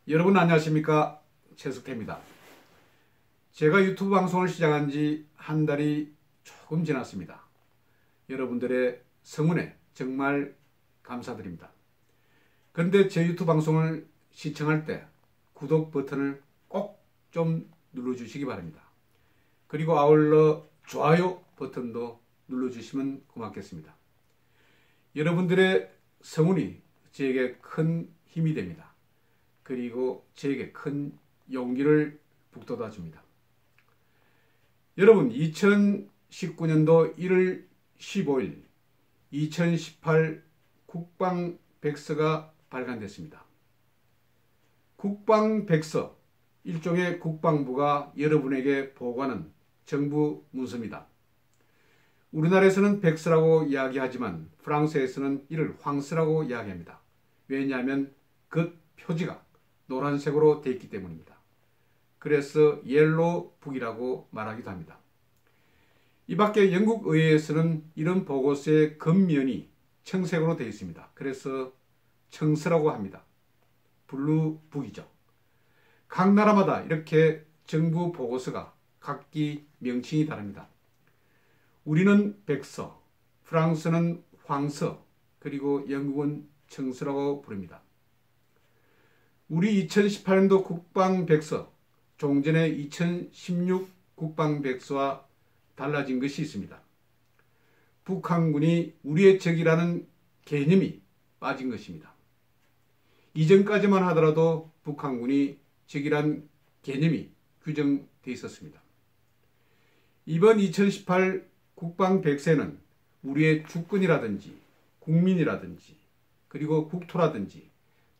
여러분 안녕하십니까? 최석태입니다. 제가 유튜브 방송을 시작한 지 한 달이 조금 지났습니다. 여러분들의 성원에 정말 감사드립니다. 그런데 제 유튜브 방송을 시청할 때 구독 버튼을 꼭 좀 눌러주시기 바랍니다. 그리고 아울러 좋아요 버튼도 눌러주시면 고맙겠습니다. 여러분들의 성원이 저에게 큰 힘이 됩니다. 그리고 저에게 큰 용기를 북돋아 줍니다. 여러분, 2019년도 1월 15일 2018 국방백서가 발간됐습니다. 국방백서, 일종의 국방부가 여러분에게 보고하는 정부 문서입니다. 우리나라에서는 백서라고 이야기하지만 프랑스에서는 이를 황서라고 이야기합니다. 왜냐하면 그 표지가 노란색으로 되어 있기 때문입니다. 그래서 옐로우 북이라고 말하기도 합니다. 이 밖에 영국 의회에서는 이런 보고서의 겉면이 청색으로 되어 있습니다. 그래서 청서라고 합니다. 블루 북이죠. 각 나라마다 이렇게 정부 보고서가 각기 명칭이 다릅니다. 우리는 백서, 프랑스는 황서, 그리고 영국은 청서라고 부릅니다. 우리 2018년도 국방백서, 종전의 2016 국방백서와 달라진 것이 있습니다. 북한군이 우리의 적이라는 개념이 빠진 것입니다. 이전까지만 하더라도 북한군이 적이란 개념이 규정되어 있었습니다. 이번 2018 국방백서에는 우리의 주권이라든지 국민이라든지 그리고 국토라든지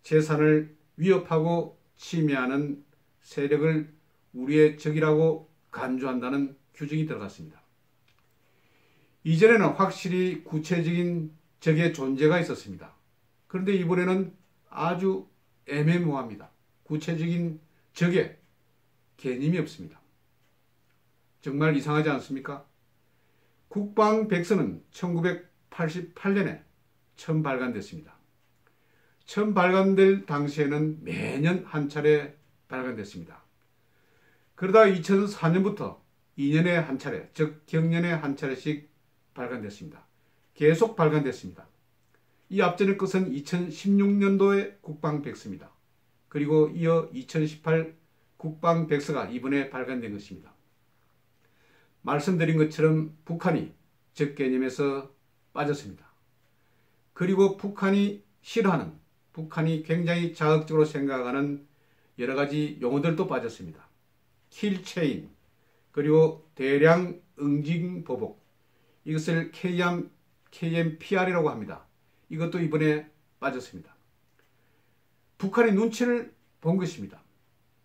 재산을 위협하고 침해하는 세력을 우리의 적이라고 간주한다는 규정이 들어갔습니다. 이전에는 확실히 구체적인 적의 존재가 있었습니다. 그런데 이번에는 아주 애매모호합니다. 구체적인 적의 개념이 없습니다. 정말 이상하지 않습니까? 국방백서는 1988년에 처음 발간됐습니다. 처음 발간될 당시에는 매년 한 차례 발간됐습니다. 그러다 2004년부터 2년에 한 차례, 즉 경년에 한 차례씩 발간됐습니다. 계속 발간됐습니다. 이 앞전의 것은 2016년도의 국방백서입니다. 그리고 이어 2018 국방백서가 이번에 발간된 것입니다. 말씀드린 것처럼 북한이 적 개념에서 빠졌습니다. 그리고 북한이 싫어하는, 북한이 굉장히 자극적으로 생각하는 여러 가지 용어들도 빠졌습니다. 킬체인, 그리고 대량 응징 보복, 이것을 KMPR이라고 합니다. 이것도 이번에 빠졌습니다. 북한의 눈치를 본 것입니다.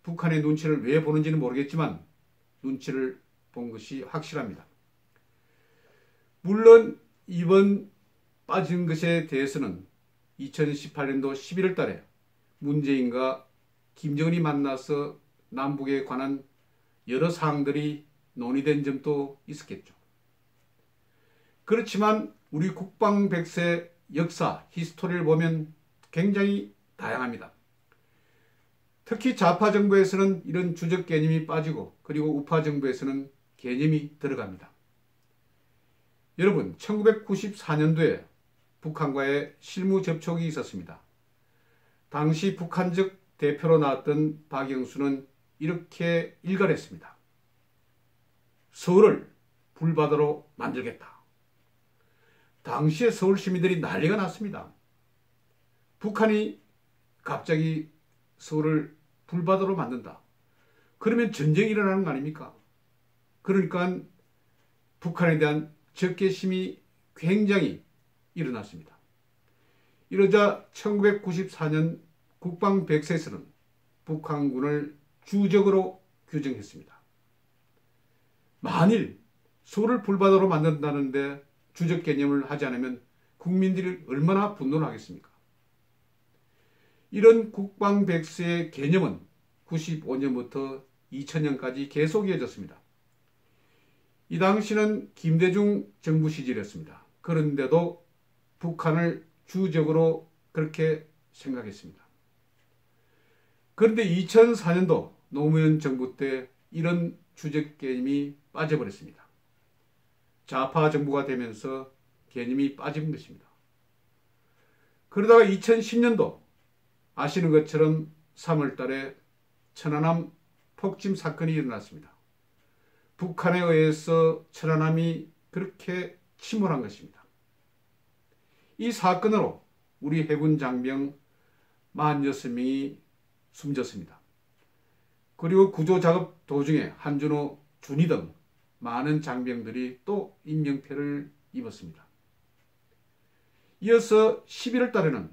북한의 눈치를 왜 보는지는 모르겠지만 눈치를 본 것이 확실합니다. 물론 이번 빠진 것에 대해서는 2018년도 11월 달에 문재인과 김정은이 만나서 남북에 관한 여러 사항들이 논의된 점도 있었겠죠. 그렇지만 우리 국방백서의 역사, 히스토리를 보면 굉장히 다양합니다. 특히 좌파 정부에서는 이런 주적 개념이 빠지고 그리고 우파 정부에서는 개념이 들어갑니다. 여러분, 1994년도에 북한과의 실무 접촉이 있었습니다. 당시 북한적 대표로 나왔던 박영수는 이렇게 일갈했습니다. 서울을 불바다로 만들겠다. 당시에 서울 시민들이 난리가 났습니다. 북한이 갑자기 서울을 불바다로 만든다. 그러면 전쟁이 일어나는 거 아닙니까? 그러니까 북한에 대한 적개심이 굉장히 일어났습니다. 이러자 1994년 국방백서에서는 북한군을 주적으로 규정했습니다. 만일 서울을 불바다로 만든다는데 주적 개념을 하지 않으면 국민들이 얼마나 분노를 하겠습니까? 이런 국방백서의 개념은 95년부터 2000년까지 계속 이어졌습니다. 이 당시는 김대중 정부 시절이었습니다. 그런데도 북한을 주적으로 그렇게 생각했습니다. 그런데 2004년도 노무현 정부 때 이런 주적 개념이 빠져버렸습니다. 좌파 정부가 되면서 개념이 빠진 것입니다. 그러다가 2010년도 아시는 것처럼 3월 달에 천안함 폭침 사건이 일어났습니다. 북한에 의해서 천안함이 그렇게 침몰한 것입니다. 이 사건으로 우리 해군 장병 46명이 숨졌습니다. 그리고 구조작업 도중에 한준호, 준희 등 많은 장병들이 또 인명피해를 입었습니다. 이어서 11월 달에는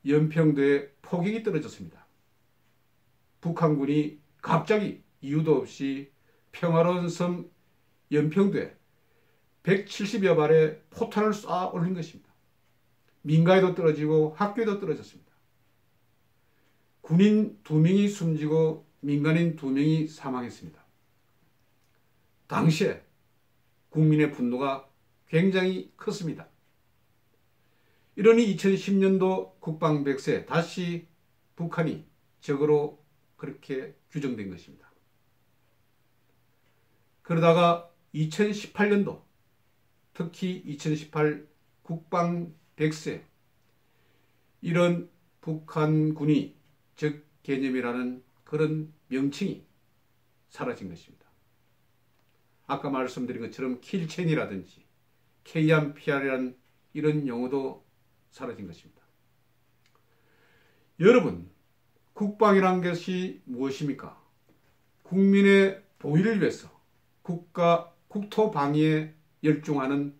연평도에 포격이 떨어졌습니다. 북한군이 갑자기 이유도 없이 평화로운 섬 연평도에 170여 발의 포탄을 쏴 올린 것입니다. 민가에도 떨어지고 학교에도 떨어졌습니다. 군인 2명이 숨지고 민간인 2명이 사망했습니다. 당시에 국민의 분노가 굉장히 컸습니다. 이러니 2010년도 국방백서에 다시 북한이 적으로 그렇게 규정된 것입니다. 그러다가 2018년도 특히 2018 국방백서에 이런 북한군이 적 개념이라는 그런 명칭이 사라진 것입니다. 아까 말씀드린 것처럼 킬첸이라든지 KMPR이라는 이런 용어도 사라진 것입니다. 여러분, 국방이란 것이 무엇입니까? 국민의 보위를 위해서 국가 국토 방위에 열중하는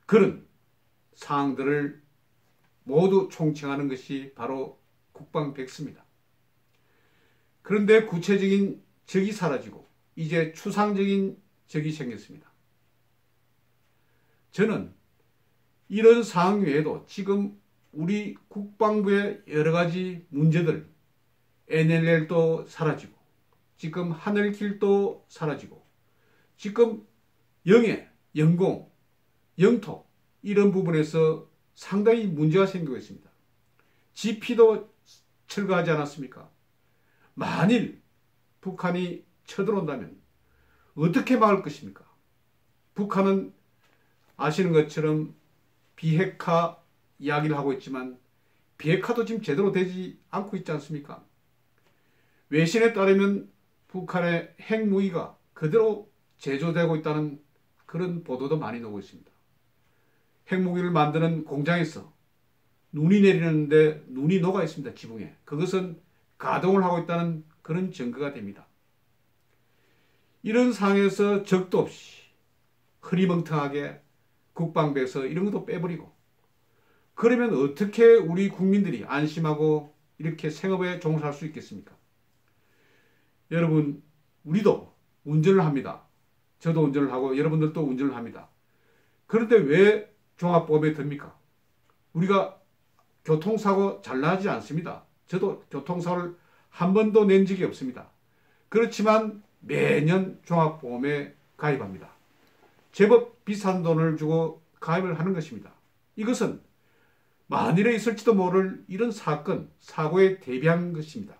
그런 사항들을 모두 총칭하는 것이 바로 국방백서입니다. 그런데 구체적인 적이 사라지고 이제 추상적인 적이 생겼습니다. 저는 이런 상황 외에도 지금 우리 국방부의 여러 가지 문제들, NLL도 사라지고 지금 하늘길도 사라지고 지금 영해, 영공, 영토 이런 부분에서 상당히 문제가 생기고 있습니다. GP도 철거하지 않았습니까? 만일 북한이 쳐들어온다면 어떻게 막을 것입니까? 북한은 아시는 것처럼 비핵화 이야기를 하고 있지만 비핵화도 지금 제대로 되지 않고 있지 않습니까? 외신에 따르면 북한의 핵무기가 그대로 제조되고 있다는 그런 보도도 많이 나오고 있습니다. 핵무기를 만드는 공장에서 눈이 내리는데 눈이 녹아 있습니다. 지붕에. 그것은 가동을 하고 있다는 그런 증거가 됩니다. 이런 상황에서 적도 없이 흐리멍텅하게 국방부에서 이런 것도 빼버리고 그러면 어떻게 우리 국민들이 안심하고 이렇게 생업에 종사할 수 있겠습니까? 여러분, 우리도 운전을 합니다. 저도 운전을 하고 여러분들도 운전을 합니다. 그런데 왜 종합보험에 듭니까? 우리가 교통사고 잘 나지 않습니다. 저도 교통사고를 한 번도 낸 적이 없습니다. 그렇지만 매년 종합보험에 가입합니다. 제법 비싼 돈을 주고 가입을 하는 것입니다. 이것은 만일에 있을지도 모를 이런 사건, 사고에 대비한 것입니다.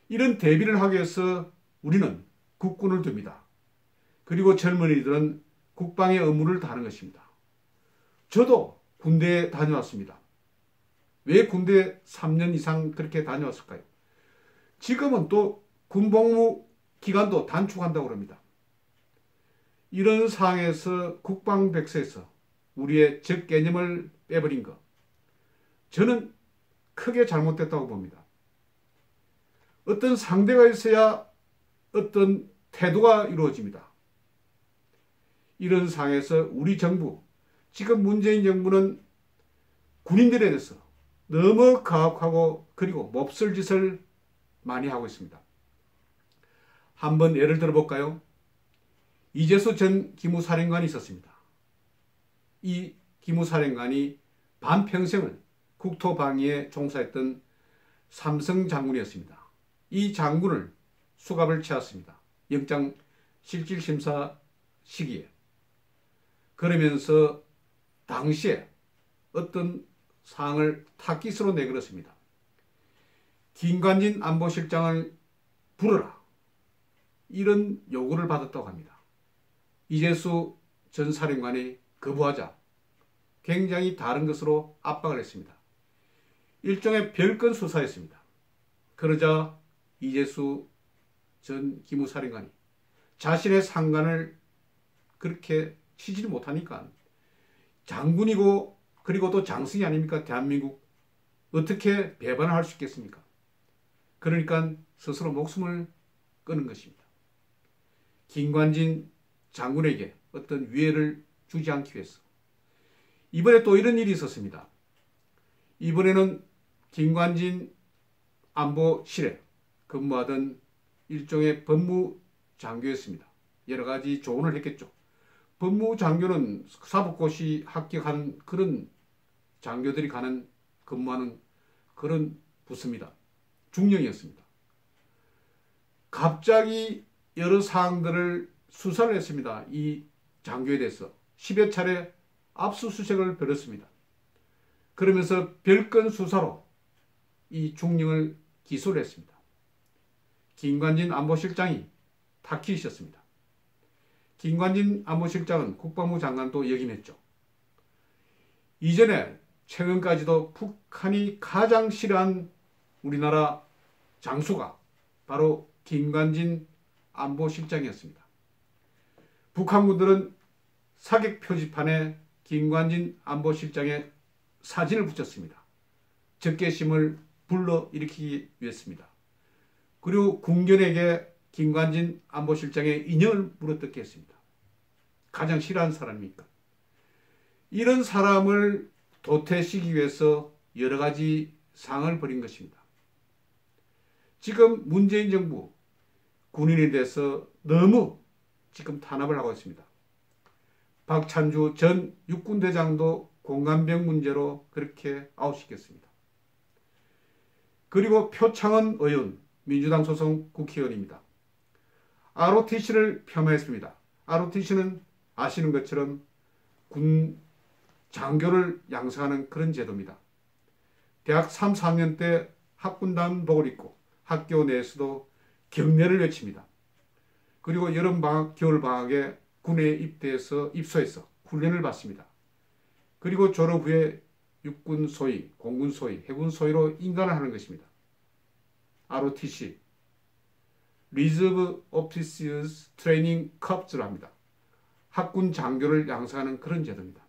이런 대비를 하기 위해서 우리는 국군을 둡니다. 그리고 젊은이들은 국방의 업무를 다하는 것입니다. 저도 군대에 다녀왔습니다. 왜 군대에 3년 이상 그렇게 다녀왔을까요? 지금은 또 군복무 기간도 단축한다고 합니다. 이런 상황에서 국방백서에서 우리의 적 개념을 빼버린 것, 저는 크게 잘못됐다고 봅니다. 어떤 상대가 있어야 어떤 태도가 이루어집니다. 이런 상황에서 우리 정부, 지금 문재인 정부는 군인들에 대해서 너무 가혹하고 그리고 몹쓸 짓을 많이 하고 있습니다. 한번 예를 들어볼까요? 이재수 전 기무사령관이 있었습니다. 이 기무사령관이 반평생을 국토방위에 종사했던 삼성 장군이었습니다. 이 장군을 수갑을 채웠습니다. 영장 실질심사 시기에. 그러면서 당시에 어떤 사항을 타깃으로 내걸었습니다. 김관진 안보실장을 부르라. 이런 요구를 받았다고 합니다. 이재수 전 사령관이 거부하자 굉장히 다른 것으로 압박을 했습니다. 일종의 별건 수사였습니다. 그러자 이재수 전 기무사령관이 자신의 상관을 그렇게 치지 못하니까 장군이고 그리고 또 장승이 아닙니까? 대한민국 어떻게 배반을 할 수 있겠습니까? 그러니까 스스로 목숨을 끊은 것입니다. 김관진 장군에게 어떤 위해를 주지 않기 위해서. 이번에 또 이런 일이 있었습니다. 이번에는 김관진 안보실에 근무하던 일종의 법무장교였습니다. 여러 가지 조언을 했겠죠. 법무장교는 사법고시 합격한 그런 장교들이 근무하는 그런 부서입니다. 중령이었습니다. 갑자기 여러 사항들을 수사를 했습니다. 이 장교에 대해서 10여 차례 압수수색을 벌였습니다. 그러면서 별건 수사로 이 중령을 기소를 했습니다. 김관진 안보실장이 타깃이었습니다. 김관진 안보실장은 국방부 장관도 역임했죠. 이전에 최근까지도 북한이 가장 싫어한 우리나라 장수가 바로 김관진 안보실장이었습니다. 북한군들은 사격 표지판에 김관진 안보실장의 사진을 붙였습니다. 적개심을 불러일으키기 위해서입니다. 그리고 군견에게 김관진 안보실장의 인형을 물어뜯게 했습니다. 가장 싫어하는 사람이니까. 이런 사람을 도태시키기 위해서 여러 가지 상을 벌인 것입니다. 지금 문재인 정부 군인에 대해서 너무 지금 탄압을 하고 있습니다. 박찬주 전 육군대장도 공감병 문제로 그렇게 아웃시켰습니다. 그리고 표창원 의원, 민주당 소속 국회의원입니다. ROTC를 폄하했습니다. ROTC는 아시는 것처럼 군 장교를 양성하는 그런 제도입니다. 대학 3, 4학년 때 학군단복을 입고 학교 내에서도 경례를 외칩니다. 그리고 여름방학, 겨울방학에 군에 입소해서 훈련을 받습니다. 그리고 졸업 후에 육군 소위, 공군 소위, 해군 소위로 인간을 하는 것입니다. ROTC, Reserve Officers Training Corps를 합니다. 학군 장교를 양성하는 그런 제도입니다.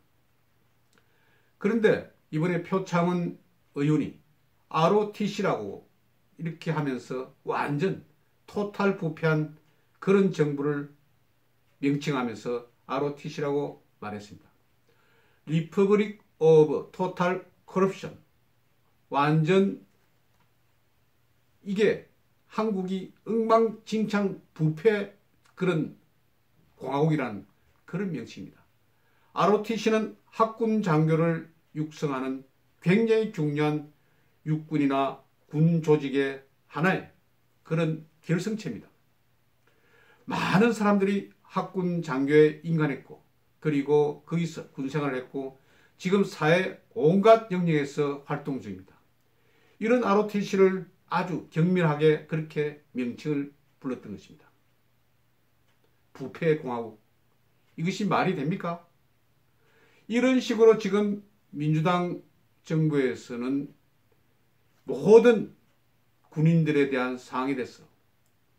그런데 이번에 표창원 의원이 ROTC라고 이렇게 하면서 완전 토탈 부패한 그런 정부를 명칭하면서 ROTC라고 말했습니다. Republic of Total Corruption. 완전 이게 한국이 엉망진창 부패 그런 공화국이라는 그런 명칭입니다. ROTC는 학군 장교를 육성하는 굉장히 중요한 육군이나 군 조직의 하나의 그런 결성체입니다. 많은 사람들이 학군 장교에 인간했고 그리고 거기서 군생활을 했고 지금 사회 온갖 영역에서 활동 중입니다. 이런 ROTC를 아주 경밀하게 그렇게 명칭을 불렀던 것입니다. 부패 공화국. 이것이 말이 됩니까? 이런 식으로 지금 민주당 정부에서는 모든 군인들에 대한 사항에 대해서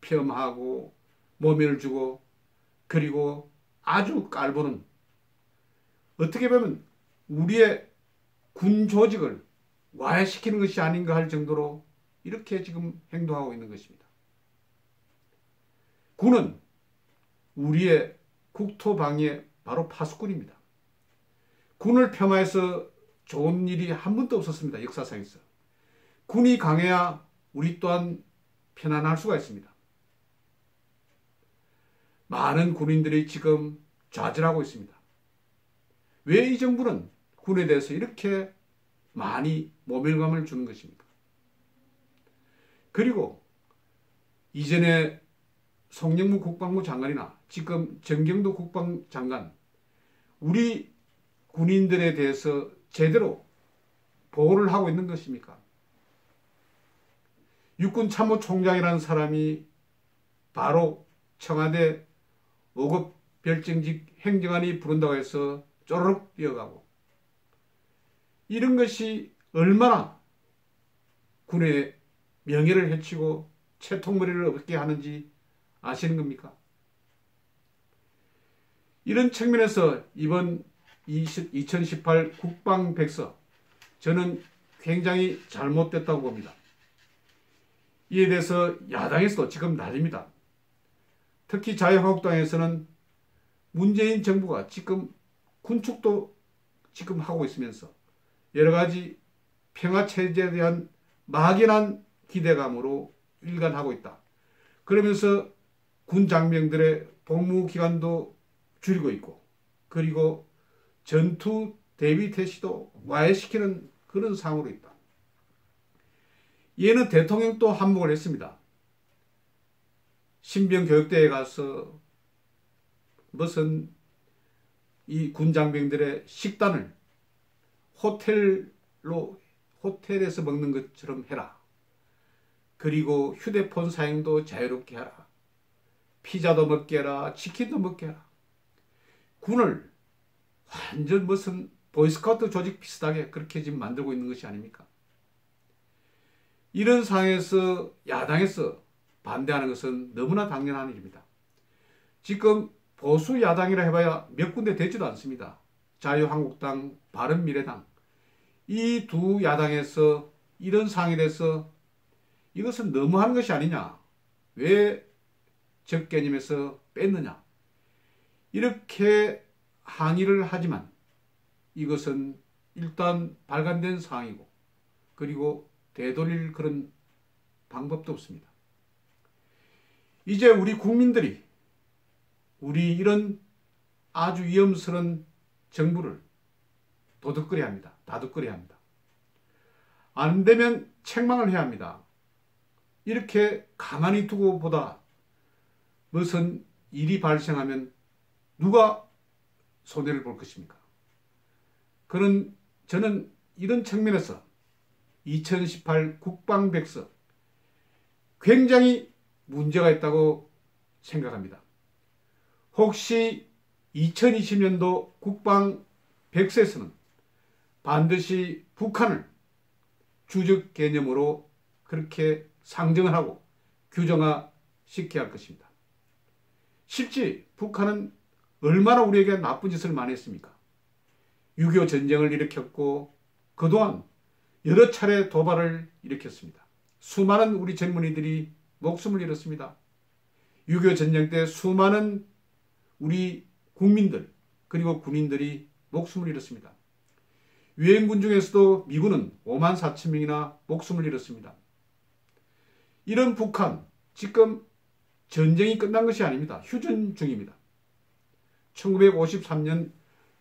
폄하하고 모면을 주고 그리고 아주 깔보는 어떻게 보면 우리의 군 조직을 와해시키는 것이 아닌가 할 정도로 이렇게 지금 행동하고 있는 것입니다. 군은 우리의 국토방위의 바로 파수꾼입니다. 군을 폄하해서 좋은 일이 한 번도 없었습니다. 역사상에서. 군이 강해야 우리 또한 편안할 수가 있습니다. 많은 군인들이 지금 좌절하고 있습니다. 왜 이 정부는 군에 대해서 이렇게 많이 모멸감을 주는 것입니까? 그리고 이전에 송영무 국방부 장관이나 지금 정경도 국방장관 우리 군인들에 대해서 제대로 보호를 하고 있는 것입니까? 육군참모총장이라는 사람이 바로 청와대 5급 별정직 행정관이 부른다고 해서 쪼르륵 뛰어가고, 이런 것이 얼마나 군의 명예를 해치고 채통머리를 얻게 하는지 아시는 겁니까? 이런 측면에서 이번 2018 국방백서, 저는 굉장히 잘못됐다고 봅니다. 이에 대해서 야당에서도 지금 난립니다. 특히 자유한국당에서는 문재인 정부가 지금 군축도 지금 하고 있으면서 여러 가지 평화체제에 대한 막연한 기대감으로 일관하고 있다. 그러면서 군 장병들의 복무 기간도 줄이고 있고, 그리고 전투 대비 태세도 와해시키는 그런 상황으로 있다. 얘는 대통령도 한몫을 했습니다. 신병 교육대에 가서 무슨 이 군장병들의 식단을 호텔에서 먹는 것처럼 해라. 그리고 휴대폰 사용도 자유롭게 하라. 피자도 먹게 해라. 치킨도 먹게 해라. 군을 완전 무슨 보이스카우트 조직 비슷하게 그렇게 지금 만들고 있는 것이 아닙니까? 이런 상황에서 야당에서 반대하는 것은 너무나 당연한 일입니다. 지금 보수 야당이라 해봐야 몇 군데 되지도 않습니다. 자유한국당, 바른미래당, 이 두 야당에서 이런 상황에 대해서 이것은 너무한 것이 아니냐, 왜 적개념에서 뺐느냐, 이렇게 항의를 하지만 이것은 일단 발간된 상황이고, 그리고 되돌릴 그런 방법도 없습니다. 이제 우리 국민들이 우리 이런 아주 위험스러운 정부를 도둑거려야 합니다. 다독거려야 합니다. 안 되면 책망을 해야 합니다. 이렇게 가만히 두고 보다 무슨 일이 발생하면 누가 손해를 볼 것입니까? 저는 이런 측면에서 2018 국방백서 굉장히 문제가 있다고 생각합니다. 혹시 2020년도 국방백서에서는 반드시 북한을 주적 개념으로 그렇게 상정을 하고 규정화시켜야 할 것입니다. 실제 북한은 얼마나 우리에게 나쁜 짓을 많이 했습니까? 6.25 전쟁을 일으켰고 그동안 여러 차례 도발을 일으켰습니다. 수많은 우리 젊은이들이 목숨을 잃었습니다. 6.25 전쟁 때 수많은 우리 국민들 그리고 군인들이 목숨을 잃었습니다. 유엔군 중에서도 미군은 5만 4천 명이나 목숨을 잃었습니다. 이런 북한, 지금 전쟁이 끝난 것이 아닙니다. 휴전 중입니다. 1953년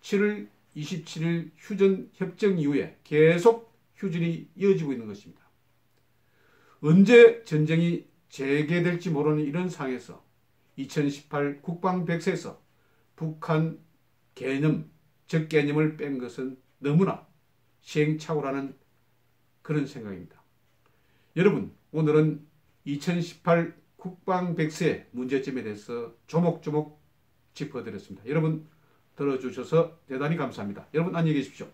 7월 27일 휴전 협정 이후에 계속 휴전이 이어지고 있는 것입니다. 언제 전쟁이 재개될지 모르는 이런 상황에서 2018 국방백서에서 북한 개념, 적개념을 뺀 것은 너무나 시행착오라는 그런 생각입니다. 여러분, 오늘은 2018 국방백서의 문제점에 대해서 조목조목 짚어드렸습니다. 여러분 들어주셔서 대단히 감사합니다. 여러분 안녕히 계십시오.